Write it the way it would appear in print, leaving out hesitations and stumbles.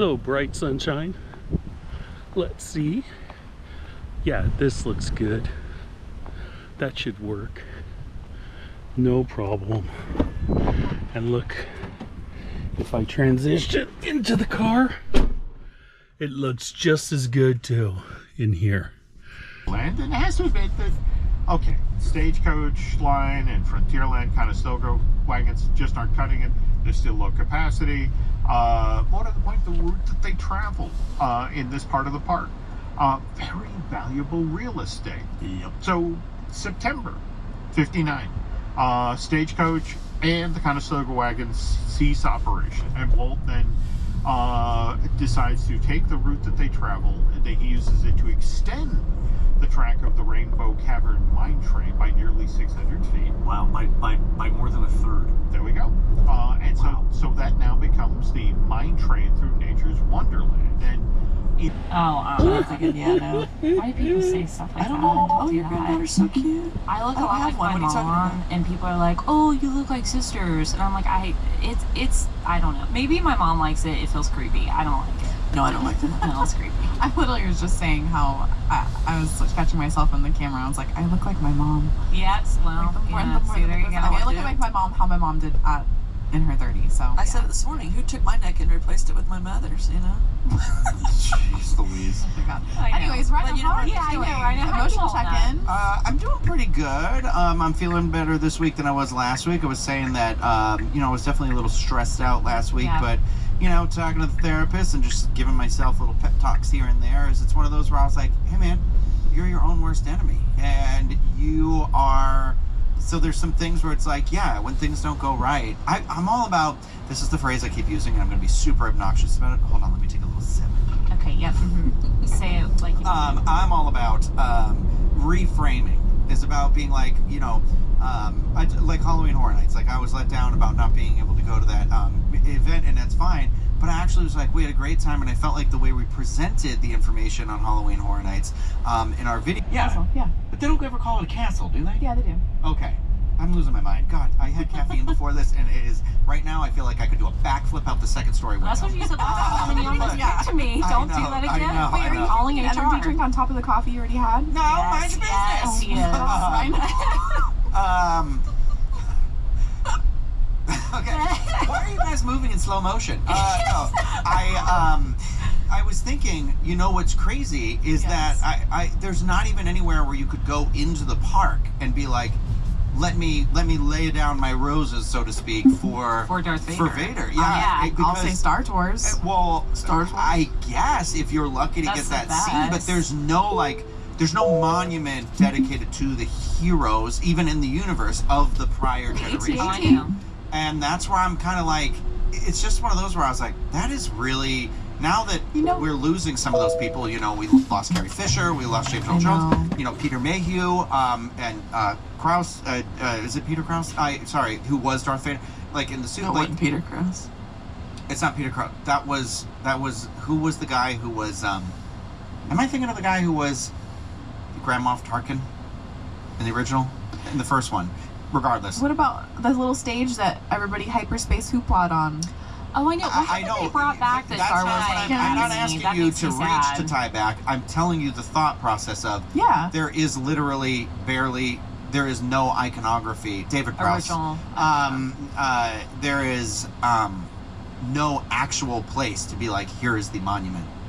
So, bright sunshine. Let's see. Yeah, this looks good. That should work. No problem. And look, if I transition into the car, it looks just as good too in here. And it has to admit that, okay, Stagecoach line and Frontierland kind of still go wagons just aren't cutting it. There's still low capacity. More to the point, the route that they travel in this part of the park. Very valuable real estate. Yep. So September 59, Stagecoach and the Conestoga wagons cease operation, and Walt then decides to take the route that they travel, and he uses it to extend the track of the Rainbow Cavern mine train by nearly 600 feet. Wow, by more than a third. There we go. And wow. so that now becomes the mine train through nature's wonderland. And that's a good, yeah, no. Why do people say stuff like that? I don't know. Oh, do your that. granddaughter's so cute. I look a I lot have like one. my What are you talking mom, about? and people are like, "Oh, you look like sisters," and I'm like, I don't know. Maybe my mom likes it. It feels creepy. I don't like it. No, I don't like that. No, it's creepy. I literally was just saying how I was catching myself in the camera. I was like, I look like my mom. Yes, well, see, there you go. I mean, I look like my mom, how my mom did in her 30s. So I said it this morning. Who took my neck and replaced it with my mother's? You know. jeez Louise. Oh my God. I know. Anyways, Rhino, But you know how are what? you Yeah, I know, doing? Rhino, how Emotional you doing? check-in. I'm doing pretty good. I'm feeling better this week than I was last week. I was saying that, I was definitely a little stressed out last week, Yeah. but, talking to the therapist and just giving myself little pep talks here and there, it's one of those where I was like, hey man, you're your own worst enemy. And you are, so there's some things where it's like, yeah, when things don't go right, I'm all about, this is the phrase I keep using, and I'm going to be super obnoxious about it. Hold on, let me take a little sip. Okay, yep. Say it like you I'm all about reframing. It's about being like, like Halloween Horror Nights. Like I was let down about not being able to go to that event, and that's fine. But I actually was like, we had a great time, and I felt like the way we presented the information on Halloween Horror Nights in our video. Cancel, yeah. But they don't ever call it a cancel, do they? Yeah, they do. Okay. I'm losing my mind. God, I had caffeine before this, and it is right now. I feel like I could do a backflip out the second story window. That's what you said last time, and you almost Yeah. did to me. I Don't know, do that I again. know, Wait, I are you know. calling An HR? energy drink on top of the coffee you already had? No, mind your business. Yes, he is. Okay. Why are you guys moving in slow motion? No, I was thinking, what's crazy is Yes. that there's not even anywhere where you could go into the park and be like, let me lay down my roses, so to speak, for Darth Vader. For Vader, yeah. I'll say Star Tours. Well, Star Wars? I guess if you're lucky to That's get the that scene, but best. there's no monument dedicated to the heroes, even in the universe of the prior generation. I know. And that's where I'm kind of like, it's just one of those where I was like, that is really, now that we're losing some of those people, we lost Carrie Fisher, we lost James Earl Jones, Peter Mayhew, and Krause, is it Peter Krause? Sorry, who was Darth Vader, like in the suit. No, like, wasn't Peter Krause. It's not Peter Krause. That was, who was the guy who was, am I thinking of the guy who was Grand Moff Tarkin in the original, in the first one? Regardless. What about the little stage that everybody hyperspace hoopla on? Oh, I know. Why haven't they brought back the Star Wars? I'm not asking you to reach to tie back. I'm telling you the thought process of, there is literally there is no iconography. David Prowse. Original. There is no actual place to be like, here is the monument.